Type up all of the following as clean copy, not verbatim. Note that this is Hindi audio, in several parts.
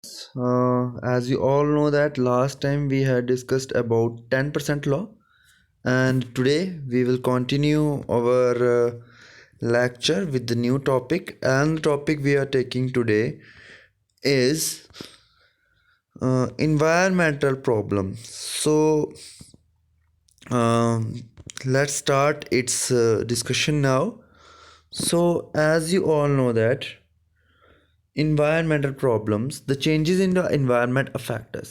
As you all know that last time we had discussed about 10% law, and today we will continue our lecture with the new topic, and the topic we are taking today is environmental problems. Um, let's start its discussion now. So as you all know that environmental problems, the changes in the environment affect us.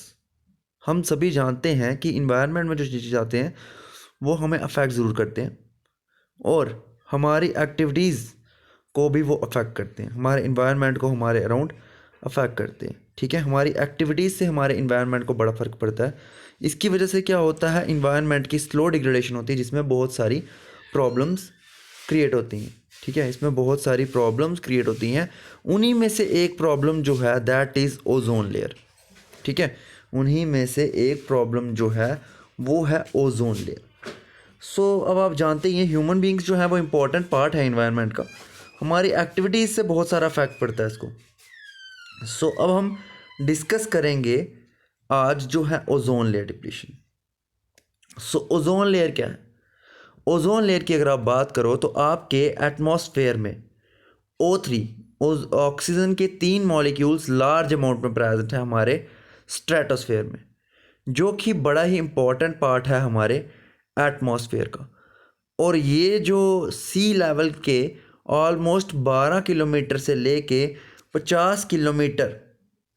हम सभी जानते हैं कि इन्वायरमेंट में जो चीज़ें आते हैं वो हमें अफेक्ट ज़रूर करते हैं और हमारी एक्टिविटीज़ को भी वो अफेक्ट करते हैं, हमारे इन्वायरमेंट को हमारे अराउंड अफेक्ट करते हैं। ठीक है, हमारी एक्टिविटीज़ से हमारे इन्वायरमेंट को बड़ा फ़र्क पड़ता है। इसकी वजह से क्या होता है, इन्वायरमेंट की स्लो डिग्रेडेशन होती है जिसमें बहुत सारी प्रॉब्लम्स क्रिएट होती हैं। ठीक है, इसमें बहुत सारी प्रॉब्लम्स क्रिएट होती हैं। उन्हीं में से एक प्रॉब्लम जो है दैट इज़ ओजोन लेयर। ठीक है, उन्हीं में से एक प्रॉब्लम जो है वो है ओजोन लेयर। अब आप जानते ही हैं ह्यूमन बींग्स जो है वो इम्पोर्टेंट पार्ट है इन्वायरमेंट का, हमारी एक्टिविटीज़ से बहुत सारा इफेक्ट पड़ता है इसको। अब हम डिस्कस करेंगे आज जो है ozone layer depletion. Ozone layer क्या है? ओजोन लेयर की अगर आप बात करो तो आपके एटमॉस्फेयर में O3 ऑक्सीजन के 3 मॉलिक्यूल्स लार्ज अमाउंट में प्रेजेंट है हमारे स्ट्रेटोस्फेयर में, जो कि बड़ा ही इम्पॉर्टेंट पार्ट है हमारे एटमॉस्फेयर का। और ये जो सी लेवल के ऑलमोस्ट 12 किलोमीटर से लेके 50 किलोमीटर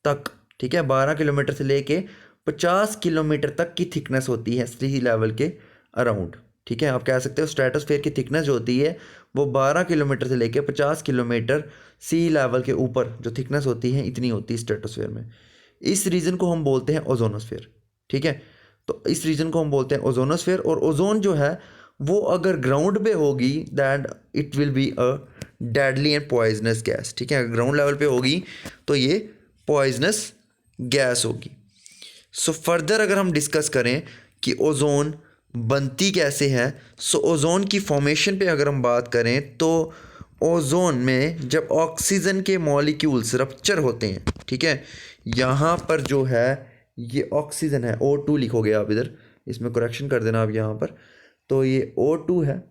तक, ठीक है, 12 किलोमीटर से लेके 50 किलोमीटर तक की थिकनेस होती है सी लेवल के अराउंड। ठीक है, आप कह सकते हो स्ट्रेटोस्फेयर की थिकनेस जो होती है वो 12 किलोमीटर से लेके 50 किलोमीटर सी लेवल के ऊपर जो थिकनेस होती है इतनी होती है स्ट्रेटोस्फेयर में। इस रीजन को हम बोलते हैं ओजोनोस्फेयर। ठीक है, तो इस रीजन को हम बोलते हैं ओजोनोस्फेयर। और ओजोन जो है वो अगर ग्राउंड पे होगी that it will be a deadly and poisonous gas. ठीक है, अगर ग्राउंड लेवल पे होगी तो ये पॉइजनस गैस होगी। फर्दर अगर हम डिस्कस करें कि ओजोन बनती कैसे है, ओजोन की फॉर्मेशन पे अगर हम बात करें तो ओजोन में जब ऑक्सीजन के मॉलिक्यूल्स रप्चर होते हैं, ठीक है, यहाँ पर जो है ये ऑक्सीजन है, O2 लिखोगे आप इधर, इसमें करेक्शन कर देना आप यहाँ पर, तो ये O2 है।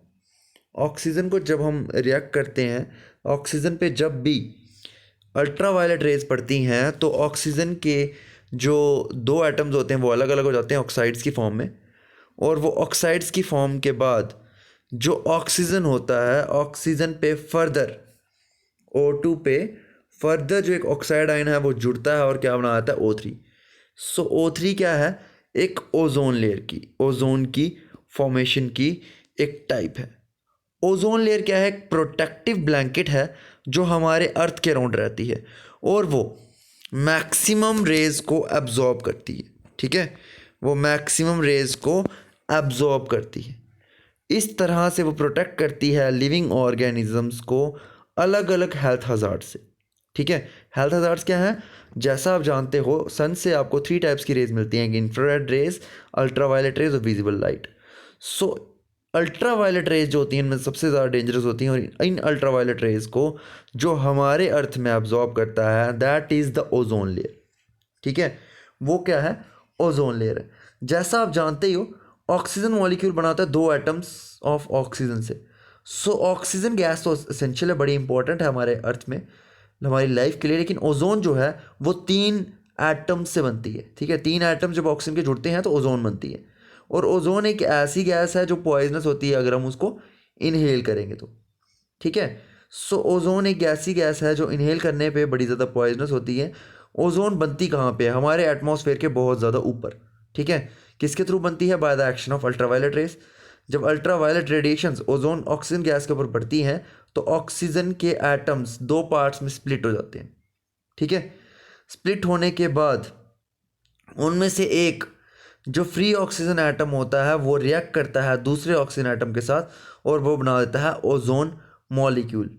ऑक्सीजन को जब हम रिएक्ट करते हैं, ऑक्सीजन पे जब भी अल्ट्रावायलेट रेज पड़ती हैं तो ऑक्सीजन के जो दो एटम्स होते हैं वो अलग अलग हो जाते हैं ऑक्साइड्स की फॉर्म में, और वो ऑक्साइड्स की फॉर्म के बाद जो ऑक्सीजन होता है, ऑक्सीजन पे फर्दर O2 पे फर्दर जो एक ऑक्साइड आयन है वो जुड़ता है और क्या बनाता है O3। O3 क्या है? एक ओजोन लेयर की, ओजोन की फॉर्मेशन की एक टाइप है। ओजोन लेयर क्या है? एक प्रोटेक्टिव ब्लैंकेट है जो हमारे अर्थ के अराउंड रहती है और वो मैक्सिमम रेज को एब्जॉर्ब करती है। ठीक है, वो मैक्सिमम रेज को एब्जॉर्ब करती है। इस तरह से वो प्रोटेक्ट करती है लिविंग ऑर्गेनिजम्स को अलग अलग हेल्थ हजार्ड से। ठीक है, हेल्थ हजार्ड्स क्या हैं? जैसा आप जानते हो सन से आपको 3 टाइप्स की रेज मिलती हैं, इंफ्रारेड रेज, अल्ट्रावायलेट रेज और विजिबल लाइट। सो अल्ट्रावायलेट रेज जो होती हैं इनमें सबसे ज़्यादा डेंजरस होती हैं, और इन अल्ट्रावायलेट रेज को जो हमारे अर्थ में एब्जॉर्ब करता है that is the ozone layer. ठीक है, वो क्या है? ओजोन लेयर है। जैसा आप जानते ही हो ऑक्सीजन मॉलिक्यूल बनाता है 2 एटम्स ऑफ ऑक्सीजन से। ऑक्सीजन गैस तो एसेंशियल है, बड़ी इंपॉर्टेंट है हमारे अर्थ में, हमारी लाइफ के लिए। लेकिन ओजोन जो है वो 3 एटम से बनती है। ठीक है, 3 एटम जब ऑक्सीजन के जुड़ते हैं तो ओजोन बनती है। और ओजोन एक ऐसी गैस है जो पॉइजनस होती है अगर हम उसको इनहेल करेंगे तो। ठीक है, ओजोन एक ऐसी गैस है जो इनहेल करने पे बड़ी ज़्यादा पॉइजनस होती है। ओजोन बनती कहाँ पे है? हमारे एटमॉस्फेयर के बहुत ज़्यादा ऊपर। ठीक है, किसके थ्रू बनती है? By the action of ultraviolet rays. जब ultraviolet radiations ozone oxygen gas के ऊपर पड़ती हैं तो ऑक्सीजन के एटम्स 2 पार्ट्स में स्प्लिट हो जाते हैं। ठीक है, स्प्लिट होने के बाद उनमें से एक जो फ्री ऑक्सीजन एटम होता है वो रिएक्ट करता है दूसरे ऑक्सीजन एटम के साथ और वो बना देता है ओजोन मॉलिक्यूल।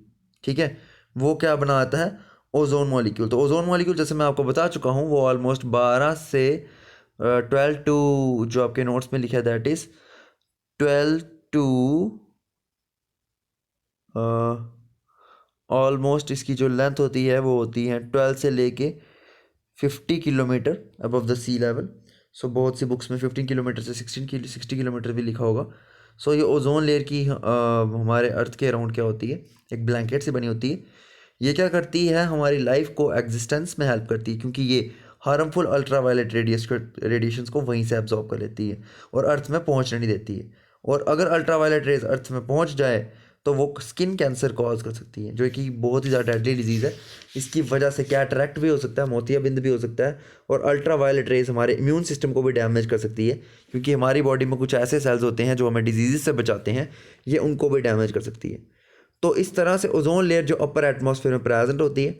ठीक है, वो क्या बनाता है? Ozone molecule. तो ओजोन मॉलिक्यूल जैसे मैं आपको बता चुका हूँ वो ऑलमोस्ट 12 से 12 टू, जो आपके नोट्स में लिखा है दैट इज 12 टू ऑलमोस्ट इसकी जो लेंथ होती है वो होती है 12 से लेके 50 kilometre above the sea level. So बहुत सी बुक्स में 15 किलोमीटर से 60 किलोमीटर भी लिखा होगा। सो ये ओजोन लेयर की हमारे अर्थ के अराउंड क्या होती है, एक ब्लैंकेट से बनी होती है। ये क्या करती है, हमारी लाइफ को एग्जिस्टेंस में हेल्प करती है, क्योंकि ये हार्मफुल अल्ट्रावायलेट रेडिएशंस को वहीं से एब्जॉर्ब कर लेती है और अर्थ में पहुंचने नहीं देती है। और अगर अल्ट्रावायलेट रेज अर्थ में पहुंच जाए तो वो स्किन कैंसर कॉज कर सकती है, जो कि बहुत ही ज़्यादा डेडली डिजीज़ है। इसकी वजह से कैटरैक्ट भी हो सकता है, मोतियाबिंद भी हो सकता है। और अल्ट्रावायलेट रेज हमारे इम्यून सिस्टम को भी डैमेज कर सकती है, क्योंकि हमारी बॉडी में कुछ ऐसे सेल्स होते हैं जो हमें डिजीज़ से बचाते हैं, ये उनको भी डैमेज कर सकती है। तो इस तरह से ओजोन लेयर जो अपर एटमॉस्फेयर में प्रेजेंट होती है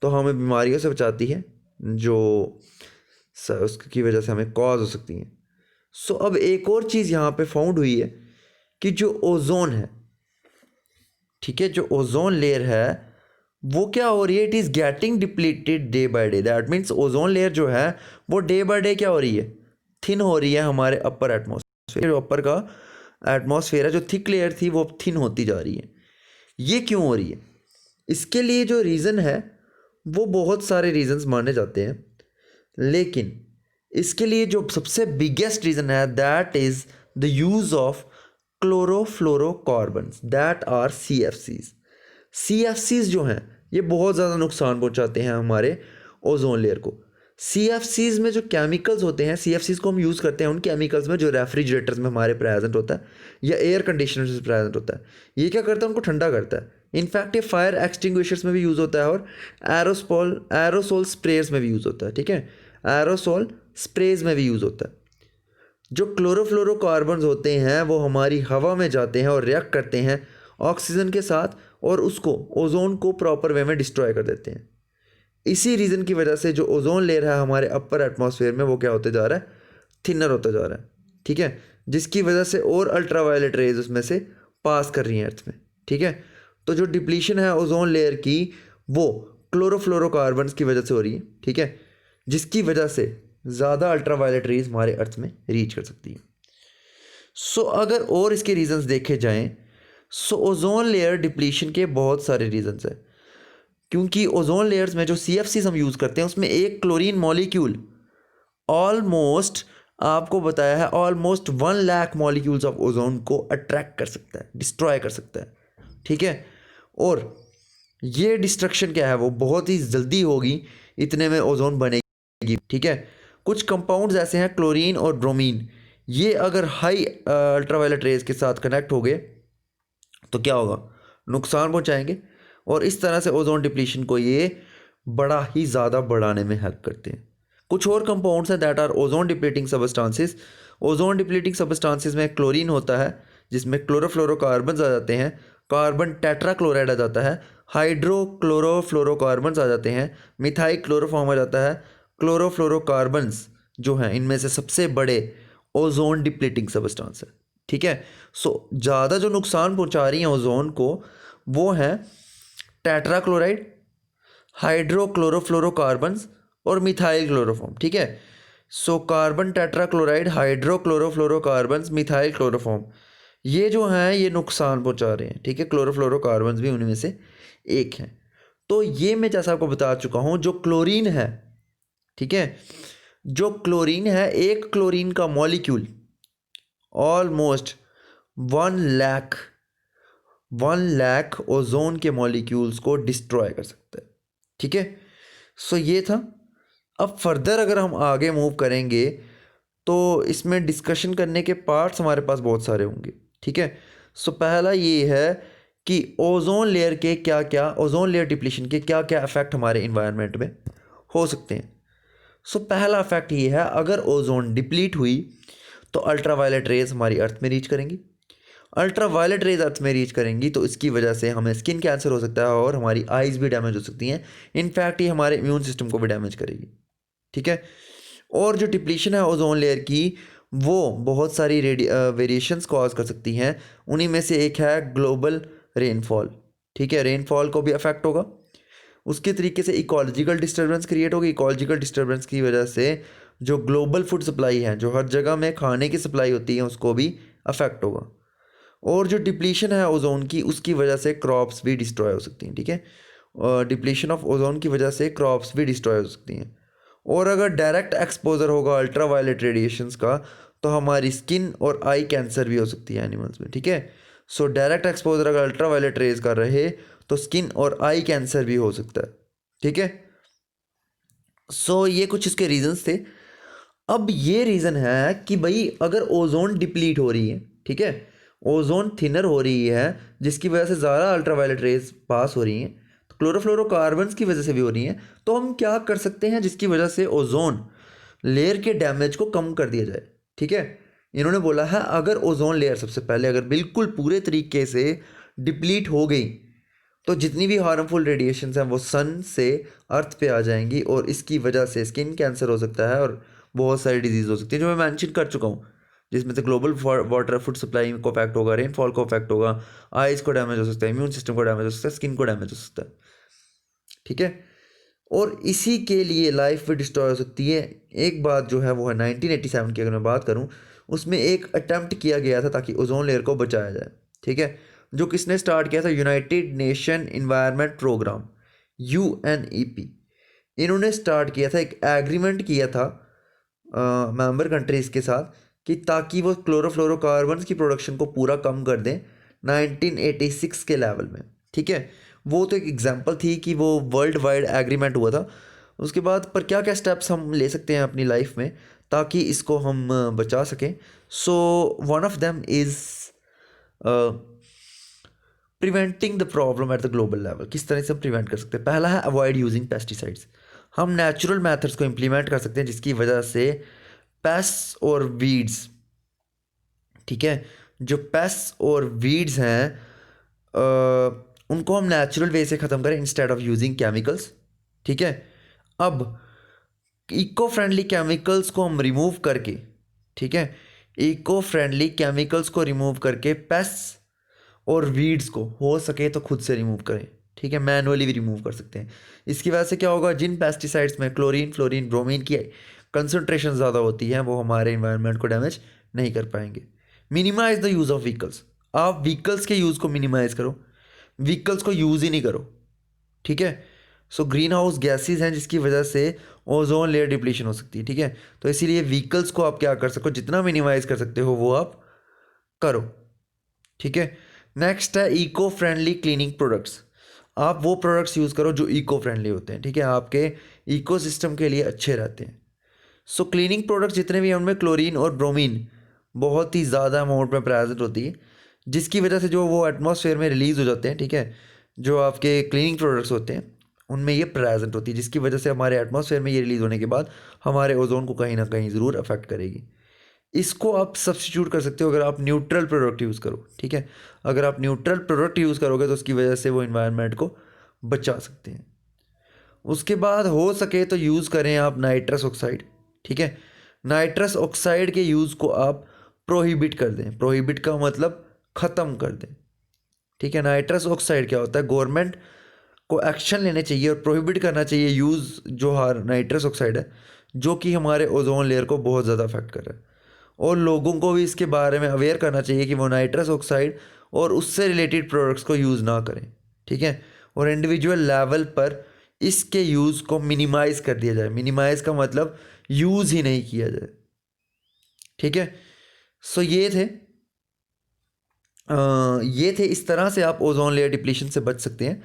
तो हमें बीमारियों से बचाती है, जो उसकी वजह से हमें कॉज हो सकती हैं। सो अब एक और चीज़ यहाँ पे फाउंड हुई है कि जो ओजोन है, ठीक है, जो ओजोन लेयर है वो क्या हो रही है, it is getting depleted day by day. That means ozone layer जो है वो डे बाय डे क्या हो रही है, थिन हो रही है हमारे अपर एटमॉस्फेयर। जो अपर का एटमॉस्फेयर है, जो थिक लेयर थी वो थिन होती जा रही है। ये क्यों हो रही है, इसके लिए जो रीज़न है वो बहुत सारे रीजंस माने जाते हैं, लेकिन इसके लिए जो सबसे बिगेस्ट रीज़न है that is the use of chlorofluorocarbons, that are CFCs। CFCs जो हैं ये बहुत ज़्यादा नुकसान पहुंचाते हैं हमारे ओजोन लेयर को। CFCs में जो केमिकल्स होते हैं, CFCs को हम यूज़ करते हैं उन केमिकल्स में जो रेफ्रिजरेटर्स में हमारे प्रेजेंट होता है या एयर कंडीशनर्स में प्रेजेंट होता है। ये क्या करता है, उनको ठंडा करता है। इनफैक्ट ये फायर एक्सटिंग्विशर्स में भी यूज़ होता है और एरोसोल स्प्रेयर्स में भी यूज़ होता है। ठीक है, एरोसोल स्प्रेज में भी यूज़ होता है। जो क्लोरोफ्लोरोकार्बन्स होते हैं वो हमारी हवा में जाते हैं और रिएक्ट करते हैं ऑक्सीजन के साथ और उसको ओजोन को प्रॉपर वे में डिस्ट्रॉय कर देते हैं। इसी रीज़न की वजह से जो ओजोन लेयर है हमारे अपर एटमॉस्फेयर में वो क्या होते जा रहा है, थिनर होता जा रहा है। ठीक है, जिसकी वजह से और अल्ट्रावायलेट रेज उसमें से पास कर रही हैं अर्थ में। ठीक है, तो जो डिप्लीशन है ओजोन लेयर की वो क्लोरोफ्लोरोकार्बन्स की वजह से हो रही है। ठीक है, जिसकी वजह से ज़्यादा अल्ट्रावायलेट रेज हमारे अर्थ में रीच कर सकती है। सो अगर और इसके रीजंस देखे जाएं, सो ओजोन लेयर डिप्लीशन के बहुत सारे रीजंस हैं, क्योंकि ओजोन लेयर्स में जो CFCs हम यूज़ करते हैं उसमें एक क्लोरीन मॉलिक्यूल ऑलमोस्ट, आपको बताया है, almost 1 lakh molecules of ozone को अट्रैक्ट कर सकता है, डिस्ट्रॉय कर सकता है। ठीक है, और ये डिस्ट्रक्शन क्या है वो बहुत ही जल्दी होगी, इतने में ओजोन बनेगी। ठीक है, कुछ कंपाउंड्स ऐसे हैं क्लोरीन और ब्रोमीन, ये अगर हाई अल्ट्रावायलेट रेज के साथ कनेक्ट हो गए तो क्या होगा, नुकसान पहुंचाएंगे और इस तरह से ओजोन डिप्लीशन को ये बड़ा ही ज़्यादा बढ़ाने में हेल्प करते हैं। कुछ और कंपाउंड्स हैं that are ozone depleting substances. Ozone depleting substances में क्लोरीन होता है जिसमें क्लोरोफ्लोरोकार्बन्स आ जाते हैं, कार्बन टेट्राक्लोराइड आ जाता है, हाइड्रोक्लोरोफ्लोरोकार्बन्स आ जाते हैं, मिथाइल क्लोरोफॉर्म आ जाता है। क्लोरोफ्लोरोकार्बन्स जो हैं इनमें से सबसे बड़े ओजोन डिप्लीटिंग सबस्टांस है। ठीक है, सो ज़्यादा जो नुकसान पहुंचा रही हैं ओजोन को वो हैं टेट्राक्लोराइड, हाइड्रोक्लोरोफ्लोरोकार्बन्स और मिथाइल क्लोरोफॉर्म। ठीक है, so carbon tetrachloride, hydrochlorofluorocarbons, methyl chloroform, ये जो हैं ये नुकसान पहुंचा रहे हैं। ठीक है, क्लोरोफ्लोरोकार्बन्स भी उनमें से एक हैं। तो ये मैं जैसा आपको बता चुका हूँ, जो क्लोरीन है, ठीक है, जो क्लोरीन है, एक क्लोरीन का मॉलिक्यूल ऑलमोस्ट 1 लाख ओजोन के मॉलिक्यूल्स को डिस्ट्रॉय कर सकता है। ठीक है, सो ये था। अब फर्दर अगर हम आगे मूव करेंगे तो इसमें डिस्कशन करने के पार्ट्स हमारे पास बहुत सारे होंगे। ठीक है, सो पहला ये है कि ओजोन लेयर के क्या क्या, ओजोन लेयर डिप्लीशन के क्या क्या इफेक्ट हमारे इन्वायरमेंट में हो सकते हैं। सो पहला इफेक्ट ये है, अगर ओजोन डिप्लीट हुई तो अल्ट्रावायलेट रेज हमारी अर्थ में रीच करेंगी। अल्ट्रावायलेट रेज अर्थ में रीच करेंगी तो इसकी वजह से हमें स्किन कैंसर हो सकता है और हमारी आइज़ भी डैमेज हो सकती हैं। इनफैक्ट ये हमारे इम्यून सिस्टम को भी डैमेज करेगी। ठीक है, और जो डिप्लीशन है ओजोन लेयर की वो बहुत सारी वेरिएशंस कॉज कर सकती हैं। उन्हीं में से एक है ग्लोबल रेनफॉल। ठीक है, रेनफॉल को भी अफेक्ट होगा। उसके तरीके से इकोलॉजिकल डिस्टर्बेंस क्रिएट होगी। इकोलॉजिकल डिस्टर्बेंस की वजह से जो ग्लोबल फूड सप्लाई है, जो हर जगह में खाने की सप्लाई होती है, उसको भी अफेक्ट होगा। और जो डिप्लीशन है ओजोन की उसकी वजह से क्रॉप्स भी डिस्ट्रॉय हो सकती हैं। ठीक है, डिप्लीशन ऑफ ओजोन की वजह से क्रॉप्स भी डिस्ट्रॉय हो सकती हैं। और अगर डायरेक्ट एक्सपोजर होगा अल्ट्रा वायलेट रेडिएशंस का तो हमारी स्किन और आई कैंसर भी हो सकती है एनिमल्स में, ठीक है। सो डायरेक्ट एक्सपोजर अगर अल्ट्रा वायलेट रेज का रहे तो स्किन और आई कैंसर भी हो सकता है, ठीक है। सो ये कुछ इसके रीजंस थे। अब ये रीज़न है कि भाई अगर ओजोन डिप्लीट हो रही है, ठीक है, ओजोन थिनर हो रही है जिसकी वजह से ज़्यादा अल्ट्रावायलेट रेज पास हो रही हैं, तो क्लोरोफ्लोरोकार्बन्स की वजह से भी हो रही हैं, तो हम क्या कर सकते हैं जिसकी वजह से ओजोन लेयर के डैमेज को कम कर दिया जाए, ठीक है। इन्होंने बोला है अगर ओजोन लेयर सबसे पहले अगर बिल्कुल पूरे तरीके से डिप्लीट हो गई तो जितनी भी हार्मफुल रेडिएशंस हैं वो सन से अर्थ पे आ जाएंगी और इसकी वजह से स्किन कैंसर हो सकता है और बहुत सारी डिजीज़ हो सकती है जो मैं मेंशन कर चुका हूँ, जिसमें से ग्लोबल वाटर फूड सप्लाई को इफेक्ट होगा, रेनफॉल को इफेक्ट होगा, आइज को डैमेज हो सकता है, इम्यून सिस्टम को डैमेज हो सकता है, स्किन को डैमेज हो सकता है, ठीक है। और इसी के लिए लाइफ भी डिस्ट्रॉय हो सकती है। एक बात जो है वो है 1987 की अगर मैं बात करूँ, उसमें एक अटेम्प्ट किया गया था ताकि ओजोन लेयर को बचाया जाए, ठीक है। जो किसने स्टार्ट किया था, United Nation Environment Programme UNEP। इन्होंने स्टार्ट किया था, एक एग्रीमेंट किया था मेंबर कंट्रीज़ के साथ कि ताकि वो क्लोरोफ्लोरोकार्बन्स की प्रोडक्शन को पूरा कम कर दें 1986 के लेवल में, ठीक है। वो तो एक एग्जांपल थी कि वो वर्ल्ड वाइड एग्रीमेंट हुआ था। उसके बाद पर क्या क्या स्टेप्स हम ले सकते हैं अपनी लाइफ में ताकि इसको हम बचा सकें। So one of them is preventing the problem at the global level. किस तरह से हम प्रिवेंट कर सकते हैं, पहला है अवॉइड यूजिंग पेस्टिसाइड्स। हम नेचुरल मेथड्स को इम्प्लीमेंट कर सकते हैं जिसकी वजह से पेस्ट्स और वीड्स, ठीक है, जो पेस्ट्स और वीड्स हैं उनको हम नेचुरल वे से ख़त्म करें इंस्टेड ऑफ यूजिंग केमिकल्स, ठीक है। अब इको फ्रेंडली केमिकल्स को हम रिमूव करके, ठीक है, इको फ्रेंडली केमिकल्स को रिमूव करके पेस्ट्स और वीड्स को हो सके तो खुद से रिमूव करें, ठीक है, मैनुअली भी रिमूव कर सकते हैं। इसकी वजह से क्या होगा, जिन पेस्टिसाइड्स में क्लोरीन फ्लोरीन ब्रोमीन की कंसनट्रेशन ज़्यादा होती है वो हमारे इन्वायरमेंट को डैमेज नहीं कर पाएंगे। Minimise the use of vehicles. आप व्हीकल्स के यूज़ को मिनिमाइज़ करो, व्हीकल्स को यूज़ ही नहीं करो, ठीक है। सो ग्रीन हाउस गैसेज हैं जिसकी वजह से ओजोन लेयर डिप्लीशन हो सकती है, ठीक है। तो इसीलिए व्हीकल्स को आप क्या कर सको, जितना मिनिमाइज़ कर सकते हो वो आप करो, ठीक है। नेक्स्ट है इको फ्रेंडली क्लीनिंग प्रोडक्ट्स। आप वो प्रोडक्ट्स यूज़ करो जो इको फ्रेंडली होते हैं, ठीक है, आपके इकोसिस्टम के लिए अच्छे रहते हैं। सो क्लीनिंग प्रोडक्ट्स जितने भी हैं उनमें क्लोरीन और ब्रोमीन बहुत ही ज़्यादा अमाउंट में प्रेजेंट होती है जिसकी वजह से जो वो एटमॉस्फेयर में रिलीज़ हो जाते हैं, ठीक है, जो आपके क्लीनिंग प्रोडक्ट्स होते हैं उनमें ये प्रेजेंट होती है जिसकी वजह से हमारे एटमॉस्फेयर में ये रिलीज़ होने के बाद हमारे ओजोन को कहीं ना कहीं ज़रूर अफेक्ट करेगी। इसको आप सब्स्टिट्यूट कर सकते हो अगर आप न्यूट्रल प्रोडक्ट यूज़ करो, ठीक है। अगर आप न्यूट्रल प्रोडक्ट यूज़ करोगे तो उसकी वजह से वो इन्वायरमेंट को बचा सकते हैं। उसके बाद हो सके तो यूज़ करें आप नाइट्रस ऑक्साइड, ठीक है। नाइट्रस ऑक्साइड के यूज़ को आप प्रोहिबिट कर दें, प्रोहिबिट का मतलब ख़त्म कर दें, ठीक है। नाइट्रस ऑक्साइड क्या होता है, गवर्नमेंट को एक्शन लेने चाहिए और प्रोहिबिट करना चाहिए यूज़ जो नाइट्रस ऑक्साइड है जो कि हमारे ओजोन लेयर को बहुत ज़्यादा अफेक्ट कर रहा है, और लोगों को भी इसके बारे में अवेयर करना चाहिए कि वो नाइट्रस ऑक्साइड और उससे रिलेटेड प्रोडक्ट्स को यूज़ ना करें, ठीक है। और इंडिविजुअल लेवल पर इसके यूज़ को मिनिमाइज़ कर दिया जाए, मिनिमाइज़ का मतलब यूज़ ही नहीं किया जाए, ठीक है। सो ये थे इस तरह से आप ओजोन लेयर डिप्लीशन से बच सकते हैं।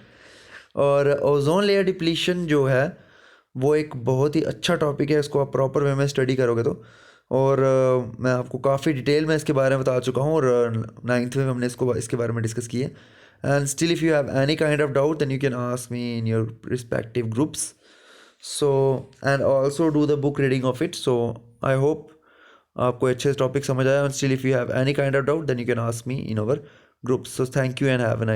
और ओजोन लेयर डिप्लीशन जो है वो एक बहुत ही अच्छा टॉपिक है, इसको आप प्रॉपर वे में स्टडी करोगे तो। और मैं आपको काफ़ी डिटेल में इसके बारे में बता चुका हूँ और 9th में हमने इसके बारे में डिस्कस किए। And still if you have any kind of doubt then you can ask me in your respective groups. So and also do the book reading of it. So I hope आपको अच्छे टॉपिक समझ आया। And still if you have any kind of doubt then you can ask me in our groups. So thank you and have a nice